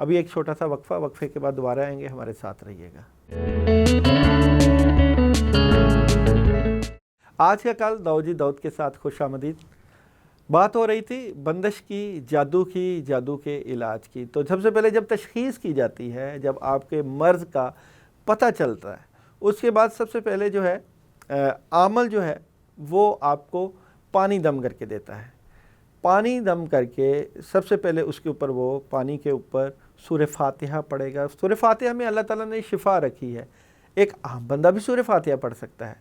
ابھی ایک چھوٹا سا وقفہ، وقفے کے بعد دوبارہ آئیں گے، ہمارے ساتھ رہیے گا۔ آج کا کل داؤد جی داؤد کے ساتھ خوش آمدید۔ بات ہو رہی تھی بندش کی، جادو کے علاج کی۔ تو سب سے پہلے جب تشخیص کی جاتی ہے، جب آپ کے مرض کا پتہ چلتا ہے، اس کے بعد سب سے پہلے جو ہے عامل جو ہے وہ آپ کو پانی دم کر کے دیتا ہے۔ پانی دم کر کے سب سے پہلے اس کے اوپر وہ پانی کے اوپر سورہ فاتحہ پڑھے گا۔ سورہ فاتحہ میں اللہ تعالیٰ نے شفا رکھی ہے۔ ایک عام بندہ بھی سورہ فاتحہ پڑھ سکتا ہے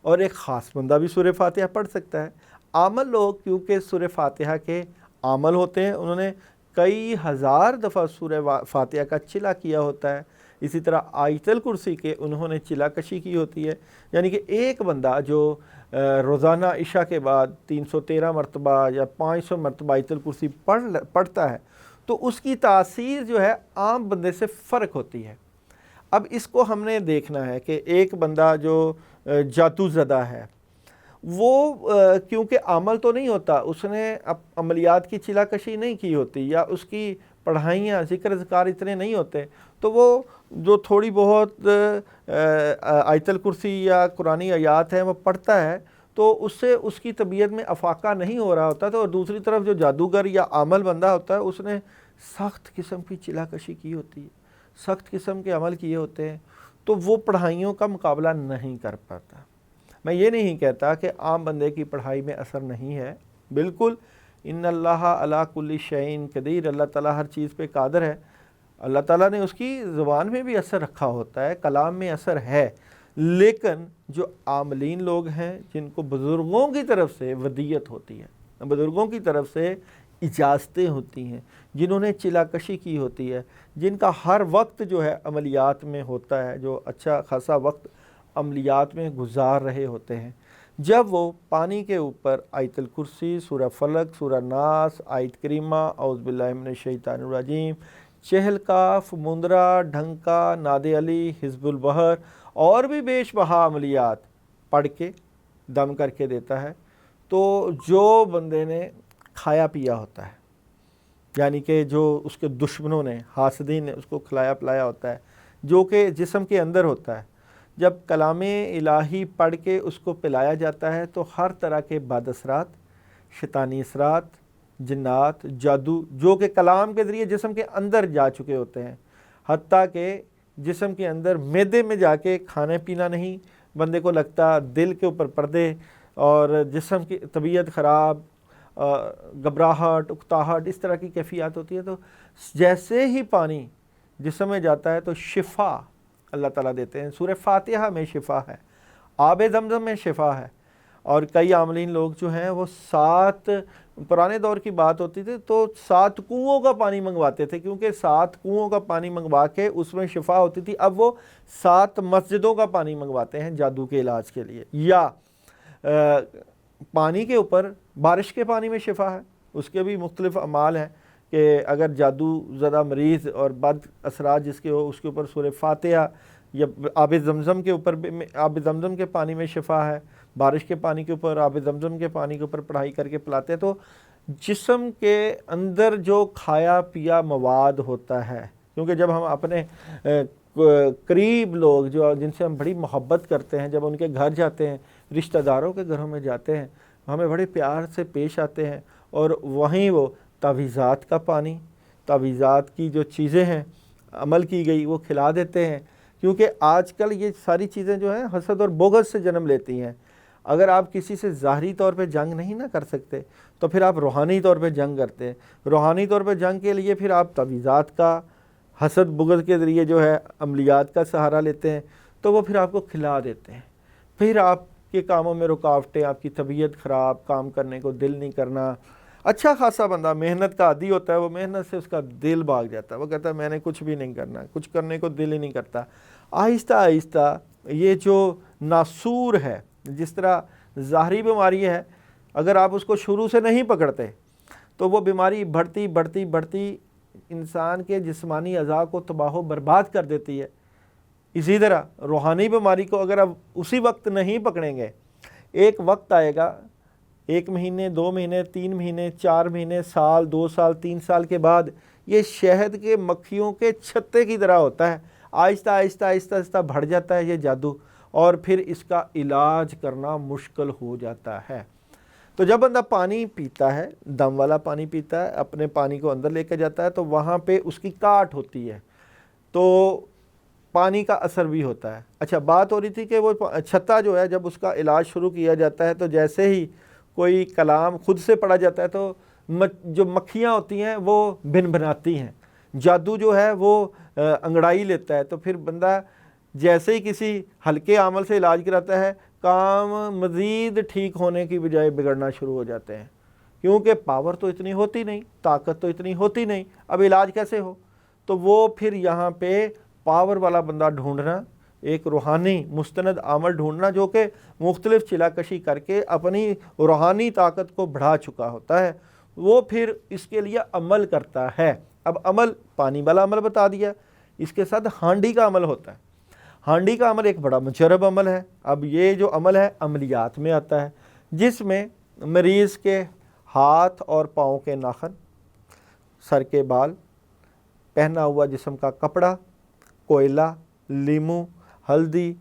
اور ایک خاص بندہ بھی سورہ فاتحہ پڑھ سکتا ہے۔ عامل لوگ کیونکہ سورہ فاتحہ کے عامل ہوتے ہیں، انہوں نے کئی ہزار دفعہ سورہ فاتحہ کا چلا کیا ہوتا ہے۔ اسی طرح آیت الکرسی کے انہوں نے چلا کشی کی ہوتی ہے، یعنی کہ ایک بندہ جو روزانہ عشاء کے بعد 313 مرتبہ یا 500 مرتبہ آیت الکرسی پڑھتا ہے تو اس کی تاثیر جو ہے عام بندے سے فرق ہوتی ہے۔ اب اس کو ہم نے دیکھنا ہے کہ ایک بندہ جو جادو زدہ ہے، وہ کیونکہ عمل تو نہیں ہوتا، اس نے عملیات کی چلا کشی نہیں کی ہوتی، یا اس کی پڑھائیاں ذکر اذکار اتنے نہیں ہوتے، تو وہ جو تھوڑی بہت آیت الکرسی یا قرآنی آیات ہیں وہ پڑھتا ہے تو اس سے اس کی طبیعت میں افاقہ نہیں ہو رہا ہوتا۔ تو اور دوسری طرف جو جادوگر یا عامل بندہ ہوتا ہے، اس نے سخت قسم کی چلا کشی کی ہوتی ہے، سخت قسم کے عمل کیے ہوتے ہیں، تو وہ پڑھائیوں کا مقابلہ نہیں کر پاتا۔ میں یہ نہیں کہتا کہ عام بندے کی پڑھائی میں اثر نہیں ہے، بالکل، ان اللہ علی کل شیء قدیر، اللہ تعالیٰ ہر چیز پہ قادر ہے۔ اللہ تعالیٰ نے اس کی زبان میں بھی اثر رکھا ہوتا ہے، کلام میں اثر ہے، لیکن جو عاملین لوگ ہیں، جن کو بزرگوں کی طرف سے ودیت ہوتی ہے، بزرگوں کی طرف سے اجازتیں ہوتی ہیں، جنہوں نے چلا کشی کی ہوتی ہے، جن کا ہر وقت جو ہے عملیات میں ہوتا ہے، جو اچھا خاصا وقت عملیات میں گزار رہے ہوتے ہیں، جب وہ پانی کے اوپر آیت الکرسی، سورہ فلق، سورہ ناس، آیت کریمہ، اعوذ باللہ من الشیطان الرجیم، چہل کاف، مندرہ، ڈھنکا، ناد علی، حزب البحر اور بھی بیش بہا عملیات پڑھ کے دم کر کے دیتا ہے، تو جو بندے نے کھایا پیا ہوتا ہے، یعنی کہ جو اس کے دشمنوں نے، حاسدین نے اس کو کھلایا پلایا ہوتا ہے، جو کہ جسم کے اندر ہوتا ہے، جب کلام الہی پڑھ کے اس کو پلایا جاتا ہے تو ہر طرح کے بد اثرات، شیطانی اثرات، جنات، جادو، جو کہ کلام کے ذریعے جسم کے اندر جا چکے ہوتے ہیں، حتیٰ کہ جسم کے اندر معدے میں جا کے کھانے پینا نہیں بندے کو لگتا، دل کے اوپر پردے اور جسم کی طبیعت خراب، گھبراہٹ، اکتاہٹ، اس طرح کی کیفیات ہوتی ہے۔ تو جیسے ہی پانی جسم میں جاتا ہے تو شفا اللہ تعالیٰ دیتے ہیں۔ سورہ فاتحہ میں شفا ہے، آب زمزم میں شفا ہے، اور کئی عاملین لوگ جو ہیں وہ 7 پرانے دور کی بات ہوتی تھی تو 7 کنوؤں کا پانی منگواتے تھے، کیونکہ 7 کنوؤں کا پانی منگوا کے اس میں شفا ہوتی تھی۔ اب وہ 7 مسجدوں کا پانی منگواتے ہیں جادو کے علاج کے لیے، یا پانی کے اوپر بارش کے پانی میں شفا ہے، اس کے بھی مختلف اعمال ہیں کہ اگر جادو زدہ مریض اور بد اثرات جس کے ہو، اس کے اوپر سورہ فاتحہ یا آب زمزم کے اوپر آب زمزم کے پانی میں شفا ہے، بارش کے پانی کے اوپر، آب زمزم کے پانی کے اوپر پڑھائی کر کے پلاتے ہیں، تو جسم کے اندر جو کھایا پیا مواد ہوتا ہے، کیونکہ جب ہم اپنے قریب لوگ جو جن سے ہم بڑی محبت کرتے ہیں، جب ان کے گھر جاتے ہیں، رشتہ داروں کے گھروں میں جاتے ہیں، ہمیں بڑے پیار سے پیش آتے ہیں، اور وہیں وہ تعویذات کا پانی، تعویذات کی جو چیزیں ہیں عمل کی گئی وہ کھلا دیتے ہیں، کیونکہ آج کل یہ ساری چیزیں جو ہیں حسد اور بغض سے جنم لیتی ہیں۔ اگر آپ کسی سے ظاہری طور پہ جنگ نہیں نہ کر سکتے تو پھر آپ روحانی طور پہ جنگ کرتے ہیں، روحانی طور پہ جنگ کے لیے پھر آپ تعویذات کا، حسد بغض کے ذریعے جو ہے عملیات کا سہارا لیتے ہیں، تو وہ پھر آپ کو کھلا دیتے ہیں، پھر آپ کے کاموں میں رکاوٹیں، آپ کی طبیعت خراب، کام کرنے کو دل نہیں کرنا۔ اچھا خاصا بندہ محنت کا عادی ہوتا ہے، وہ محنت سے اس کا دل بھاگ جاتا ہے، وہ کہتا ہے میں نے کچھ بھی نہیں کرنا، کچھ کرنے کو دل ہی نہیں کرتا۔ آہستہ آہستہ یہ جو ناسور ہے، جس طرح ظاہری بیماری ہے، اگر آپ اس کو شروع سے نہیں پکڑتے تو وہ بیماری بڑھتی بڑھتی بڑھتی انسان کے جسمانی اعضاء کو تباہ و برباد کر دیتی ہے۔ اسی طرح روحانی بیماری کو اگر آپ اسی وقت نہیں پکڑیں گے، ایک وقت آئے گا 1 مہینے 2 مہینے 3 مہینے 4 مہینے سال 2 سال 3 سال کے بعد یہ شہد کے مکھیوں کے چھتے کی طرح ہوتا ہے، آہستہ آہستہ آہستہ آہستہ بڑھ جاتا ہے یہ جادو، اور پھر اس کا علاج کرنا مشکل ہو جاتا ہے۔ تو جب بندہ پانی پیتا ہے، دم والا پانی پیتا ہے، اپنے پانی کو اندر لے کے جاتا ہے تو وہاں پہ اس کی کاٹ ہوتی ہے، تو پانی کا اثر بھی ہوتا ہے۔ اچھا، بات ہو رہی تھی کہ وہ چھتا جو ہے جب اس کا علاج شروع کیا جاتا ہے تو جیسے ہی کوئی کلام خود سے پڑھا جاتا ہے تو جو مکھیاں ہوتی ہیں وہ بن بناتی ہیں، جادو جو ہے وہ انگڑائی لیتا ہے، تو پھر بندہ جیسے ہی کسی ہلکے عمل سے علاج کراتا ہے، کام مزید ٹھیک ہونے کی بجائے بگڑنا شروع ہو جاتے ہیں، کیونکہ پاور تو اتنی ہوتی نہیں، طاقت تو اتنی ہوتی نہیں، اب علاج کیسے ہو؟ تو وہ پھر یہاں پہ پاور والا بندہ ڈھونڈنا، ایک روحانی مستند عمل ڈھونڈنا جو کہ مختلف چلا کشی کر کے اپنی روحانی طاقت کو بڑھا چکا ہوتا ہے، وہ پھر اس کے لیے عمل کرتا ہے۔ اب عمل پانی والا عمل بتا دیا، اس کے ساتھ ہانڈی کا عمل ہوتا ہے۔ ہانڈی کا عمل ایک بڑا مجرب عمل ہے۔ اب یہ جو عمل ہے عملیات میں آتا ہے، جس میں مریض کے ہاتھ اور پاؤں کے ناخن، سر کے بال، پہنا ہوا جسم کا کپڑا، کوئلہ، لیمو، ہلدی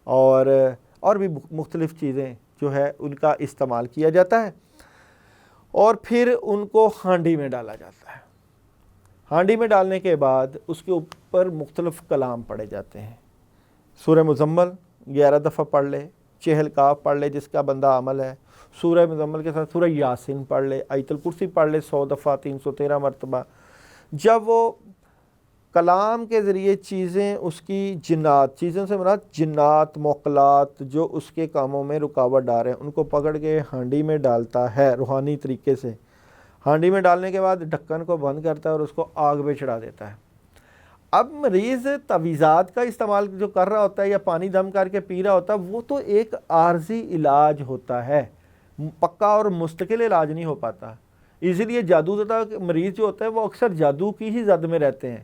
اور بھی مختلف چیزیں جو ہے ان کا استعمال کیا جاتا ہے، اور پھر ان کو ہانڈی میں ڈالا جاتا ہے۔ ہانڈی میں ڈالنے کے بعد اس کے اوپر مختلف کلام پڑھے جاتے ہیں۔ سورہ مزمل 11 دفعہ پڑھ لے، چہل کاف پڑھ لے جس کا بندہ عمل ہے، سورہ مزمل کے ساتھ سورہ یاسین پڑھ لے، آیت الکرسی پڑھ لے 100 دفعہ 313 مرتبہ۔ جب وہ کلام کے ذریعے چیزیں اس کی جنات، چیزوں سے مراد جنات موکلات جو اس کے کاموں میں رکاوٹ ڈال رہے ہیں، ان کو پکڑ کے ہانڈی میں ڈالتا ہے روحانی طریقے سے۔ ہانڈی میں ڈالنے کے بعد ڈھکن کو بند کرتا ہے اور اس کو آگ پہ چڑھا دیتا ہے۔ اب مریض تعویذات کا استعمال جو کر رہا ہوتا ہے یا پانی دم کر کے پی رہا ہوتا ہے، وہ تو ایک عارضی علاج ہوتا ہے، پکا اور مستقل علاج نہیں ہو پاتا۔ اسی لیے جادو زدہ مریض جو ہوتا ہے وہ اکثر جادو کی ہی زد میں رہتے ہیں۔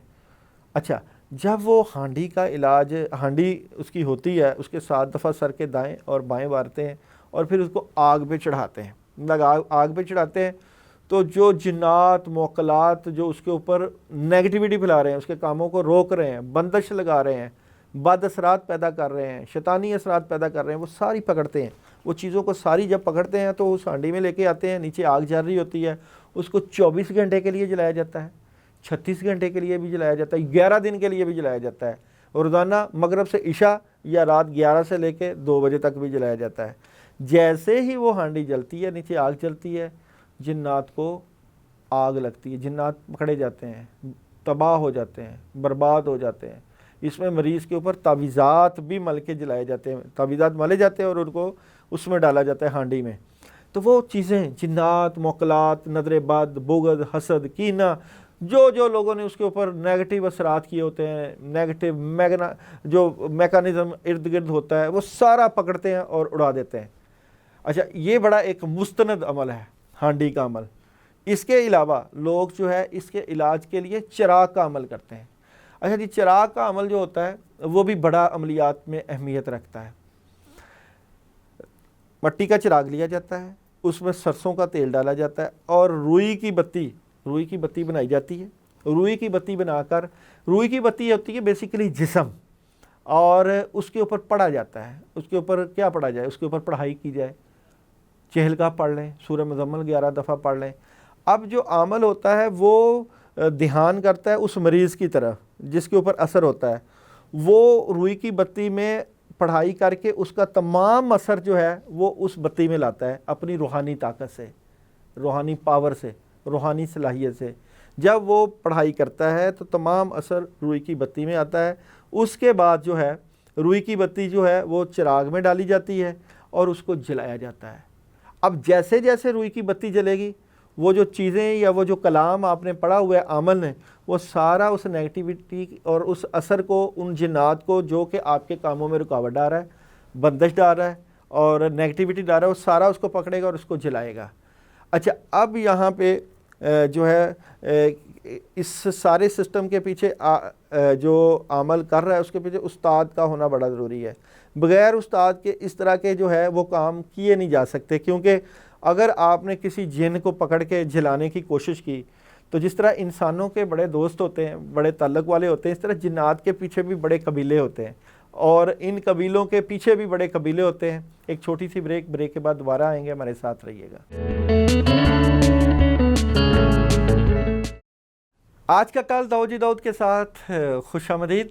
اچھا، جب وہ ہانڈی کا علاج، ہانڈی اس کی ہوتی ہے، اس کے 7 دفعہ سر کے دائیں اور بائیں مارتے ہیں اور پھر اس کو آگ پہ چڑھاتے ہیں۔ آگ پہ چڑھاتے ہیں تو جو جنات موکلات جو اس کے اوپر نیگیٹیوٹی پھیلا رہے ہیں، اس کے کاموں کو روک رہے ہیں، بندش لگا رہے ہیں، بد اثرات پیدا کر رہے ہیں، شیطانی اثرات پیدا کر رہے ہیں، وہ ساری پکڑتے ہیں۔ وہ چیزوں کو ساری جب پکڑتے ہیں تو اس ہانڈی میں لے کے آتے ہیں، نیچے آگ جل رہی ہوتی ہے، اس کو 24 گھنٹے کے لیے جلایا جاتا ہے، 36 گھنٹے کے لیے بھی جلایا جاتا ہے، 11 دن کے لیے بھی جلایا جاتا ہے، اور روزانہ مغرب سے عشاء یا رات 11 سے لے کے 2 بجے تک بھی جلایا جاتا ہے۔ جیسے ہی وہ ہانڈی جلتی ہے، نیچے آگ جلتی ہے، جنات کو آگ لگتی ہے، جنات پکڑے جاتے ہیں، تباہ ہو جاتے ہیں، برباد ہو جاتے ہیں۔ اس میں مریض کے اوپر تعویذات بھی مل کے جلائے جاتے ہیں، تعویذات ملے جاتے ہیں اور ان کو اس میں ڈالا جاتا ہے ہانڈی میں۔ تو وہ چیزیں جنات موکلات، نظر بد، بغض، حسد، کینہ، جو لوگوں نے اس کے اوپر نیگیٹو اثرات کیے ہوتے ہیں، نیگیٹو جو میکانزم ارد گرد ہوتا ہے، وہ سارا پکڑتے ہیں اور اڑا دیتے ہیں۔ اچھا، یہ بڑا ایک مستند عمل ہے ہانڈی کا عمل۔ اس کے علاوہ لوگ جو ہے اس کے علاج کے لیے چراغ کا عمل کرتے ہیں۔ اچھا جی، چراغ کا عمل جو ہوتا ہے وہ بھی بڑا عملیات میں اہمیت رکھتا ہے۔ مٹی کا چراغ لیا جاتا ہے، اس میں سرسوں کا تیل ڈالا جاتا ہے اور روئی کی بتی بنائی جاتی ہے۔ روئی کی بتی بنا کر، روئی کی بتی ہوتی ہے بیسیکلی جسم، اور اس کے اوپر پڑھا جاتا ہے۔ اس کے اوپر کیا پڑھا جائے؟ اس کے اوپر پڑھائی کی جائے، چہل کا پڑھ لیں، سورہ مزمل 11 دفعہ پڑھ لیں۔ اب جو عمل ہوتا ہے وہ دھیان کرتا ہے اس مریض کی طرف جس کے اوپر اثر ہوتا ہے، وہ روئی کی بتی میں پڑھائی کر کے اس کا تمام اثر جو ہے وہ اس بتی میں لاتا ہے اپنی روحانی طاقت سے، روحانی پاور سے، روحانی صلاحیت سے۔ جب وہ پڑھائی کرتا ہے تو تمام اثر روئی کی بتی میں آتا ہے۔ اس کے بعد جو ہے روئی کی بتی جو ہے وہ چراغ میں ڈالی جاتی ہے اور اس کو جلایا جاتا ہے۔ اب جیسے جیسے روئی کی بتی جلے گی، وہ جو چیزیں یا وہ جو کلام آپ نے پڑھا ہوا ہے عمل نے، وہ سارا اس نیگیٹیوٹی اور اس اثر کو، ان جنات کو جو کہ آپ کے کاموں میں رکاوٹ ڈال رہا ہے، بندش ڈال رہا ہے اور نیگیٹیوٹی ڈال رہا ہے، وہ سارا اس کو پکڑے گا اور اس کو جلائے گا۔ اچھا، اب یہاں پہ جو ہے اس سارے سسٹم کے پیچھے جو عمل کر رہا ہے اس کے پیچھے استاد کا ہونا بڑا ضروری ہے۔ بغیر استاد کے اس طرح کے جو ہے وہ کام کیے نہیں جا سکتے، کیونکہ اگر آپ نے کسی جن کو پکڑ کے جلانے کی کوشش کی تو جس طرح انسانوں کے بڑے دوست ہوتے ہیں، بڑے تعلق والے ہوتے ہیں، اس طرح جنات کے پیچھے بھی بڑے قبیلے ہوتے ہیں، اور ان قبیلوں کے پیچھے بھی بڑے قبیلے ہوتے ہیں۔ ایک چھوٹی سی بریک کے بعد دوبارہ آئیں گے، ہمارے ساتھ رہیے گا۔ آج کا کال داؤد جی داؤد کے ساتھ خوش آمدید۔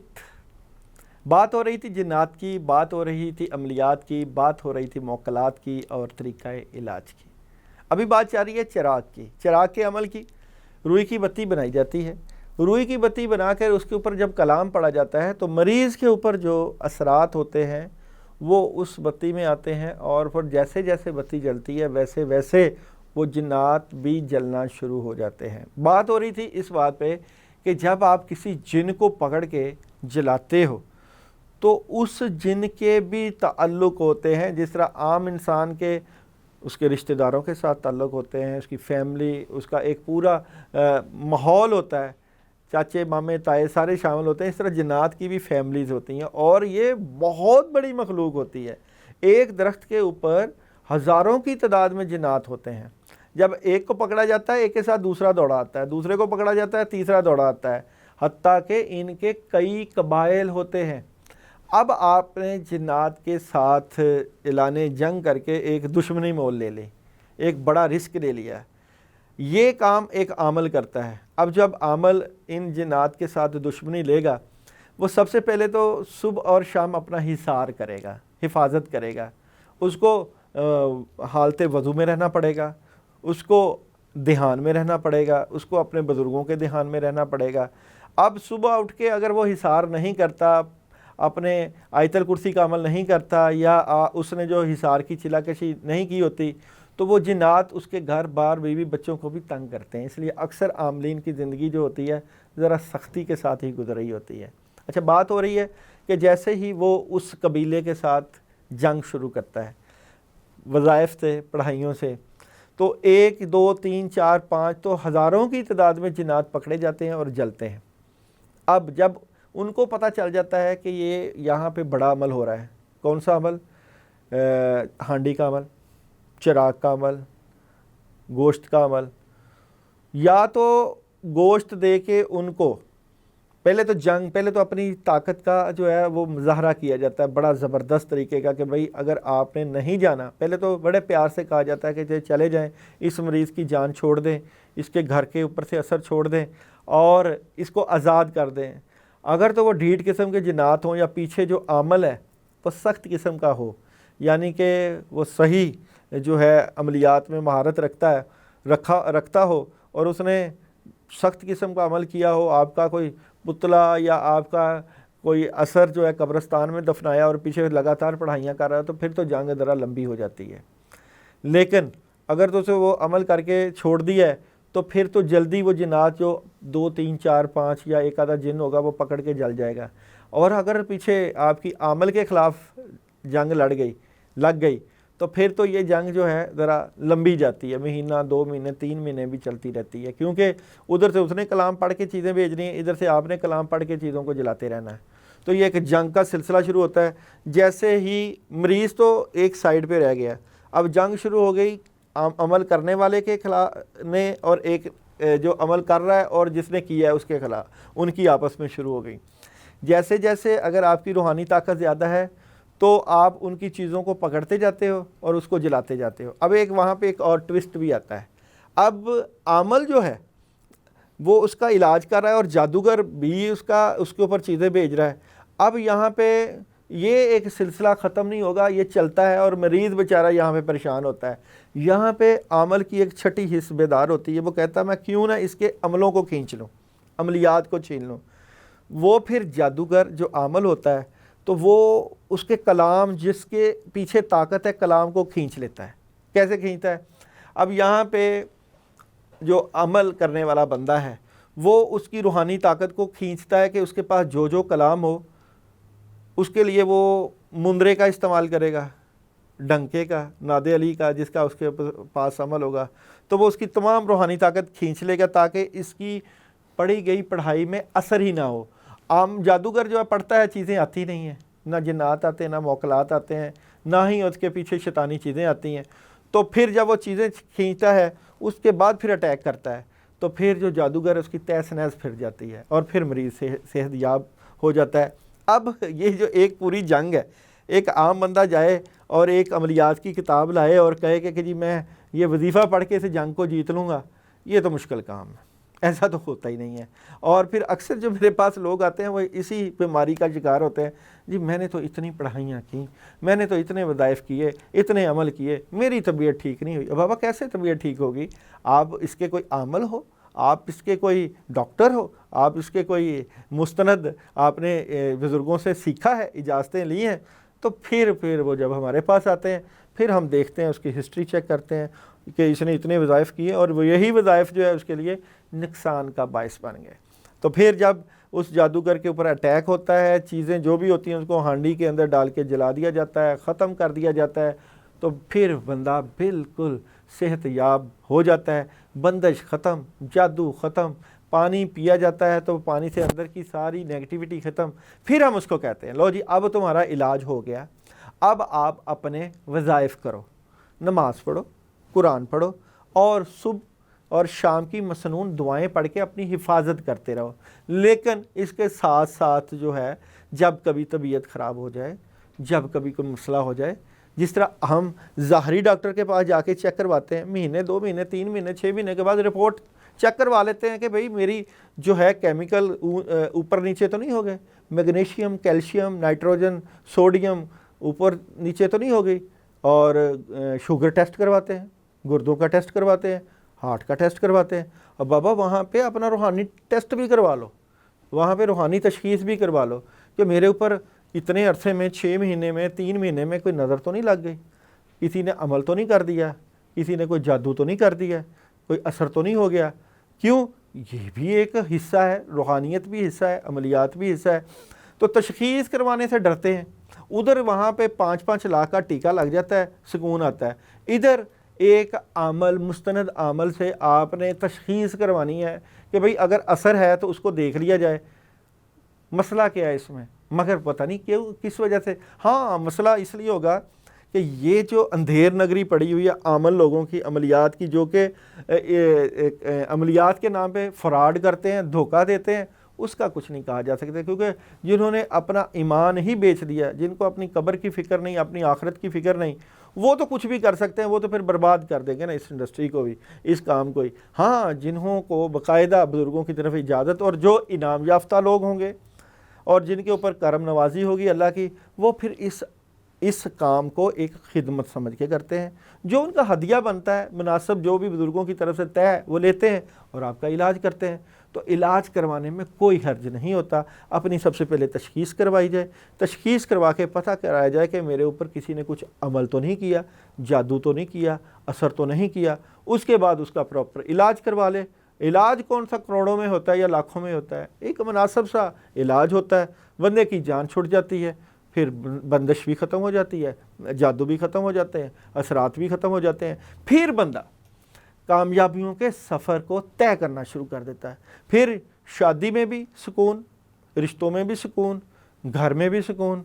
بات ہو رہی تھی جنات کی، بات ہو رہی تھی عملیات کی، بات ہو رہی تھی موکلات کی اور طریقہ علاج کی۔ ابھی بات جا رہی ہے چراغ کی، چراغ کے عمل کی۔ روئی کی بتی بنائی جاتی ہے، روئی کی بتی بنا کر اس کے اوپر جب کلام پڑا جاتا ہے تو مریض کے اوپر جو اثرات ہوتے ہیں وہ اس بتی میں آتے ہیں، اور پھر جیسے جیسے بتی جلتی ہے ویسے ویسے وہ جنات بھی جلنا شروع ہو جاتے ہیں۔ بات ہو رہی تھی اس بات پہ کہ جب آپ کسی جن کو پکڑ کے جلاتے ہو تو اس جن کے بھی تعلق ہوتے ہیں، جس طرح عام انسان کے اس کے رشتہ داروں کے ساتھ تعلق ہوتے ہیں، اس کی فیملی، اس کا ایک پورا ماحول ہوتا ہے، چاچے مامے تائے سارے شامل ہوتے ہیں، اس طرح جنات کی بھی فیملیز ہوتی ہیں، اور یہ بہت بڑی مخلوق ہوتی ہے۔ ایک درخت کے اوپر ہزاروں کی تعداد میں جنات ہوتے ہیں۔ جب ایک کو پکڑا جاتا ہے ایک کے ساتھ دوسرا دوڑا آتا ہے، دوسرے کو پکڑا جاتا ہے تیسرا دوڑا آتا ہے، حتیٰ کہ ان کے کئی قبائل ہوتے ہیں۔ اب آپ نے جنات کے ساتھ اعلان جنگ کر کے ایک دشمنی مول لے لی، ایک بڑا رسک لے لیا۔ یہ کام ایک عامل کرتا ہے۔ اب جب عامل ان جنات کے ساتھ دشمنی لے گا، وہ سب سے پہلے تو صبح اور شام اپنا حصار کرے گا، حفاظت کرے گا۔ اس کو حالت وضو میں رہنا پڑے گا، اس کو دھیان میں رہنا پڑے گا، اس کو اپنے بزرگوں کے دھیان میں رہنا پڑے گا۔ اب صبح اٹھ کے اگر وہ حصار نہیں کرتا، اپنے آیت الکرسی کا عمل نہیں کرتا، یا اس نے جو حصار کی چلا کشی نہیں کی ہوتی، تو وہ جنات اس کے گھر بار بیوی بچوں کو بھی تنگ کرتے ہیں۔ اس لیے اکثر عاملین کی زندگی جو ہوتی ہے ذرا سختی کے ساتھ ہی گزر رہی ہوتی ہے۔ اچھا، بات ہو رہی ہے کہ جیسے ہی وہ اس قبیلے کے ساتھ جنگ شروع کرتا ہے وظائف سے، پڑھائیوں سے، تو 1 2 3 4 5 تو ہزاروں کی تعداد میں جنات پکڑے جاتے ہیں اور جلتے ہیں۔ اب جب ان کو پتہ چل جاتا ہے کہ یہ یہاں پہ بڑا عمل ہو رہا ہے، کون سا عمل؟ ہانڈی کا عمل، چراغ کا عمل، گوشت کا عمل، یا تو گوشت دے کے ان کو پہلے تو اپنی طاقت کا جو ہے وہ مظاہرہ کیا جاتا ہے بڑا زبردست طریقے کا، کہ بھئی اگر آپ نے نہیں جانا، پہلے تو بڑے پیار سے کہا جاتا ہے کہ چلے جائیں، اس مریض کی جان چھوڑ دیں، اس کے گھر کے اوپر سے اثر چھوڑ دیں اور اس کو آزاد کر دیں۔ اگر تو وہ ڈھیٹ قسم کے جنات ہوں یا پیچھے جو عامل ہے وہ سخت قسم کا ہو، یعنی کہ وہ صحیح جو ہے عملیات میں مہارت رکھتا ہو، اور اس نے سخت قسم کا عمل کیا ہو، آپ کا کوئی پتلا یا آپ کا کوئی اثر جو ہے قبرستان میں دفنایا اور پیچھے لگاتار پڑھائیاں کر رہا ہے، تو پھر تو جنگ ذرا لمبی ہو جاتی ہے۔ لیکن اگر تو اسے وہ عمل کر کے چھوڑ دیا ہے تو پھر تو جلدی وہ جنات جو 2 3 4 5 یا ایک آدھا جن ہوگا وہ پکڑ کے جل جائے گا۔ اور اگر پیچھے آپ کی عامل کے خلاف جنگ لگ گئی تو پھر تو یہ جنگ جو ہے ذرا لمبی جاتی ہے، مہینہ 2 مہینے 3 مہینے بھی چلتی رہتی ہے، کیونکہ ادھر سے اس نے کلام پڑھ کے چیزیں بھیجنی ہیں، ادھر سے آپ نے کلام پڑھ کے چیزوں کو جلاتے رہنا ہے۔ تو یہ ایک جنگ کا سلسلہ شروع ہوتا ہے۔ جیسے ہی مریض تو ایک سائیڈ پہ رہ گیا، اب جنگ شروع ہو گئی عمل کرنے والے کے خلاف نے، اور ایک جو عمل کر رہا ہے اور جس نے کیا ہے اس کے خلاف، ان کی آپس میں شروع ہو گئی۔ جیسے جیسے اگر آپ کی روحانی طاقت زیادہ ہے تو آپ ان کی چیزوں کو پکڑتے جاتے ہو اور اس کو جلاتے جاتے ہو۔ اب وہاں پہ ایک اور ٹوسٹ بھی آتا ہے۔ اب عامل جو ہے وہ اس کا علاج کر رہا ہے اور جادوگر بھی اس کے اوپر چیزیں بھیج رہا ہے۔ اب یہاں پہ یہ ایک سلسلہ ختم نہیں ہوگا، یہ چلتا ہے اور مریض بیچارہ یہاں پہ پریشان ہوتا ہے۔ یہاں پہ عامل کی ایک چھٹی حص بیدار ہوتی ہے، وہ کہتا ہے میں کیوں نہ اس کے عملوں کو کھینچ لوں، عملیات کو چھین لوں۔ وہ پھر جادوگر جو عامل ہوتا ہے تو وہ اس کے کلام، جس کے پیچھے طاقت ہے، کلام کو کھینچ لیتا ہے۔ کیسے کھینچتا ہے؟ اب یہاں پہ جو عمل کرنے والا بندہ ہے وہ اس کی روحانی طاقت کو کھینچتا ہے کہ اس کے پاس جو کلام ہو، اس کے لیے وہ مندرے کا استعمال کرے گا، ڈنکے کا، ناد علی کا، جس کا اس کے پاس عمل ہوگا، تو وہ اس کی تمام روحانی طاقت کھینچ لے گا تاکہ اس کی پڑھی گئی پڑھائی میں اثر ہی نہ ہو۔ عام جادوگر جو ہے پڑھتا ہے، چیزیں آتی نہیں ہیں، نہ جنات آتے ہیں، نہ موکلات آتے ہیں، نہ ہی اس کے پیچھے شیطانی چیزیں آتی ہیں، تو پھر جب وہ چیزیں کھینچتا ہے اس کے بعد پھر اٹیک کرتا ہے، تو پھر جو جادوگر اس کی تہس نہس پھر جاتی ہے اور پھر مریض صحت یاب ہو جاتا ہے۔ اب یہ جو ایک پوری جنگ ہے، ایک عام بندہ جائے اور ایک عملیات کی کتاب لائے اور کہے کہ جی میں یہ وظیفہ پڑھ کے اس جنگ کو جیت لوں گا، یہ تو مشکل کام ہے، ایسا تو ہوتا ہی نہیں ہے۔ اور پھر اکثر جو میرے پاس لوگ آتے ہیں وہ اسی بیماری کا شکار ہوتے ہیں، جی میں نے تو اتنی پڑھائیاں کیں، میں نے تو اتنے وظائف کیے، اتنے عمل کیے، میری طبیعت ٹھیک نہیں ہوئی۔ بابا کیسے طبیعت ٹھیک ہوگی؟ آپ اس کے کوئی عامل ہو، آپ اس کے کوئی ڈاکٹر ہو، آپ اس کے کوئی مستند آپ نے بزرگوں سے سیکھا ہے، اجازتیں لی ہیں، تو پھر وہ جب ہمارے پاس آتے ہیں پھر ہم دیکھتے ہیں، اس کی ہسٹری چیک کرتے ہیں کہ اس نے اتنے وظائف کیے اور وہ یہی وظائف جو ہے اس کے لیے نقصان کا باعث بن گئے۔ تو پھر جب اس جادوگر کے اوپر اٹیک ہوتا ہے، چیزیں جو بھی ہوتی ہیں اس کو ہانڈی کے اندر ڈال کے جلا دیا جاتا ہے، ختم کر دیا جاتا ہے، تو پھر بندہ بالکل صحت یاب ہو جاتا ہے، بندش ختم، جادو ختم، پانی پیا جاتا ہے تو پانی سے اندر کی ساری نیگیٹیوٹی ختم۔ پھر ہم اس کو کہتے ہیں لو جی اب تمہارا علاج ہو گیا، اب آپ اپنے وظائف کرو، نماز پڑھو، قرآن پڑھو اور صبح اور شام کی مسنون دعائیں پڑھ کے اپنی حفاظت کرتے رہو۔ لیکن اس کے ساتھ ساتھ جو ہے جب کبھی طبیعت خراب ہو جائے، جب کبھی کوئی مسئلہ ہو جائے، جس طرح ہم ظاہری ڈاکٹر کے پاس جا کے چیک کرواتے ہیں، مہینے 2 مہینے 3 مہینے 6 مہینے کے بعد رپورٹ چیک کروا لیتے ہیں کہ بھئی میری جو ہے کیمیکل اوپر نیچے تو نہیں ہو گئے، میگنیشیم، کیلشیم، نائٹروجن، سوڈیم اوپر نیچے تو نہیں ہو گئی، اور شوگر ٹیسٹ کرواتے ہیں، گردوں کا ٹیسٹ کرواتے ہیں، ہارٹ کا ٹیسٹ کرواتے ہیں۔ اب بابا وہاں پہ اپنا روحانی ٹیسٹ بھی کروا لو، وہاں پہ روحانی تشخیص بھی کروا لو کہ میرے اوپر اتنے عرصے میں 6 مہینے میں 3 مہینے میں کوئی نظر تو نہیں لگ گئی، کسی نے عمل تو نہیں کر دیا، کسی نے کوئی جادو تو نہیں کر دیا، کوئی اثر تو نہیں ہو گیا۔ کیوں؟ یہ بھی ایک حصہ ہے، روحانیت بھی حصہ ہے، عملیات بھی حصہ ہے۔ تو تشخیص کروانے سے ڈرتے ہیں، ادھر وہاں پہ 5-5 لاکھ کا ٹیکہ لگ جاتا ہے، سکون آتا ہے۔ ادھر ایک عمل، مستند عمل سے آپ نے تشخیص کروانی ہے کہ بھئی اگر اثر ہے تو اس کو دیکھ لیا جائے، مسئلہ کیا ہے اس میں، مگر پتہ نہیں کیوں کس وجہ سے۔ ہاں مسئلہ اس لیے ہوگا کہ یہ جو اندھیر نگری پڑی ہوئی ہے عامل لوگوں کی، عملیات کی، جو کہ عملیات کے نام پہ فراڈ کرتے ہیں، دھوکہ دیتے ہیں، اس کا کچھ نہیں کہا جا سکتا، کیونکہ جنہوں نے اپنا ایمان ہی بیچ دیا، جن کو اپنی قبر کی فکر نہیں، اپنی آخرت کی فکر نہیں، وہ تو کچھ بھی کر سکتے ہیں، وہ تو پھر برباد کر دیں گے نا اس انڈسٹری کو بھی، اس کام کو ہی۔ ہاں جنہوں کو باقاعدہ بزرگوں کی طرف اجازت اور جو انعام یافتہ لوگ ہوں گے اور جن کے اوپر کرم نوازی ہوگی اللہ کی، وہ پھر اس کام کو ایک خدمت سمجھ کے کرتے ہیں، جو ان کا ہدیہ بنتا ہے مناسب، جو بھی بزرگوں کی طرف سے طے ہے وہ لیتے ہیں اور آپ کا علاج کرتے ہیں۔ تو علاج کروانے میں کوئی حرج نہیں ہوتا، اپنی سب سے پہلے تشخیص کروائی جائے، تشخیص کروا کے پتہ کرایا جائے کہ میرے اوپر کسی نے کچھ عمل تو نہیں کیا، جادو تو نہیں کیا، اثر تو نہیں کیا، اس کے بعد اس کا پراپر علاج کروا لے۔ علاج کون سا کروڑوں میں ہوتا ہے یا لاکھوں میں ہوتا ہے، ایک مناسب سا علاج ہوتا ہے، بندے کی جان چھٹ جاتی ہے، پھر بندش بھی ختم ہو جاتی ہے، جادو بھی ختم ہو جاتے ہیں، اثرات بھی ختم ہو جاتے ہیں، پھر بندہ کامیابیوں کے سفر کو طے کرنا شروع کر دیتا ہے۔ پھر شادی میں بھی سکون، رشتوں میں بھی سکون، گھر میں بھی سکون،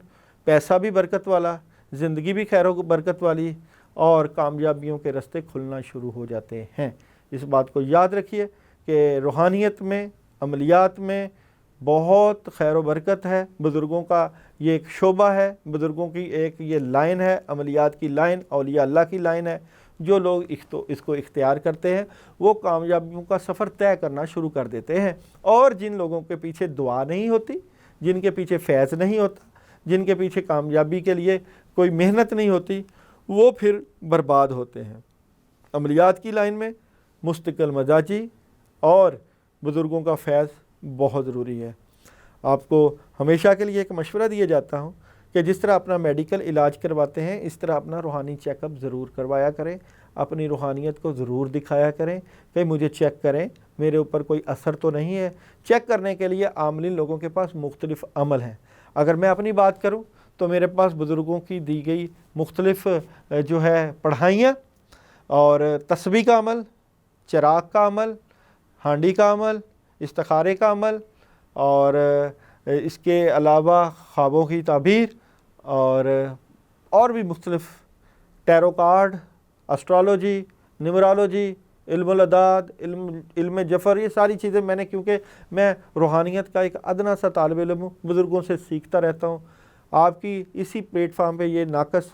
پیسہ بھی برکت والا، زندگی بھی خیر و برکت والی، اور کامیابیوں کے راستے کھلنا شروع ہو جاتے ہیں۔ اس بات کو یاد رکھیے کہ روحانیت میں، عملیات میں بہت خیر و برکت ہے، بزرگوں کا یہ ایک شعبہ ہے، بزرگوں کی ایک یہ لائن ہے، عملیات کی لائن، اولیاء اللہ کی لائن ہے۔ جو لوگ اس کو اختیار کرتے ہیں وہ کامیابیوں کا سفر طے کرنا شروع کر دیتے ہیں، اور جن لوگوں کے پیچھے دعا نہیں ہوتی، جن کے پیچھے فیض نہیں ہوتا، جن کے پیچھے کامیابی کے لیے کوئی محنت نہیں ہوتی، وہ پھر برباد ہوتے ہیں۔ عملیات کی لائن میں مستقل مزاجی اور بزرگوں کا فیض بہت ضروری ہے۔ آپ کو ہمیشہ کے لیے ایک مشورہ دیا جاتا ہوں کہ جس طرح اپنا میڈیکل علاج کرواتے ہیں اس طرح اپنا روحانی چیک اپ ضرور کروایا کریں، اپنی روحانیت کو ضرور دکھایا کریں کہ مجھے چیک کریں میرے اوپر کوئی اثر تو نہیں ہے۔ چیک کرنے کے لیے عاملین لوگوں کے پاس مختلف عمل ہیں۔ اگر میں اپنی بات کروں تو میرے پاس بزرگوں کی دی گئی مختلف جو ہے پڑھائیاں اور تسبیح کا عمل، چراغ کا عمل، ہانڈی کا عمل، استخارے کا عمل، اور اس کے علاوہ خوابوں کی تعبیر اور بھی مختلف ٹیرو کارڈ اسٹرالوجی، نیمرالوجی، علم الاداد، علم جفر، یہ ساری چیزیں میں نے، کیونکہ میں روحانیت کا ایک ادنا سا طالب علم ہوں، بزرگوں سے سیکھتا رہتا ہوں. آپ کی اسی پلیٹ فارم پہ یہ ناقص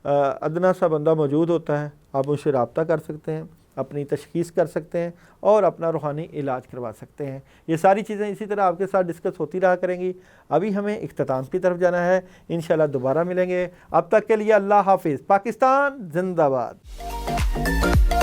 ادنا سا بندہ موجود ہوتا ہے، آپ مجھ سے رابطہ کر سکتے ہیں، اپنی تشخیص کر سکتے ہیں اور اپنا روحانی علاج کروا سکتے ہیں. یہ ساری چیزیں اسی طرح آپ کے ساتھ ڈسکس ہوتی رہا کریں گی. ابھی ہمیں اختتام کی طرف جانا ہے، انشاءاللہ دوبارہ ملیں گے. اب تک کے لیے اللہ حافظ. پاکستان زندہ باد.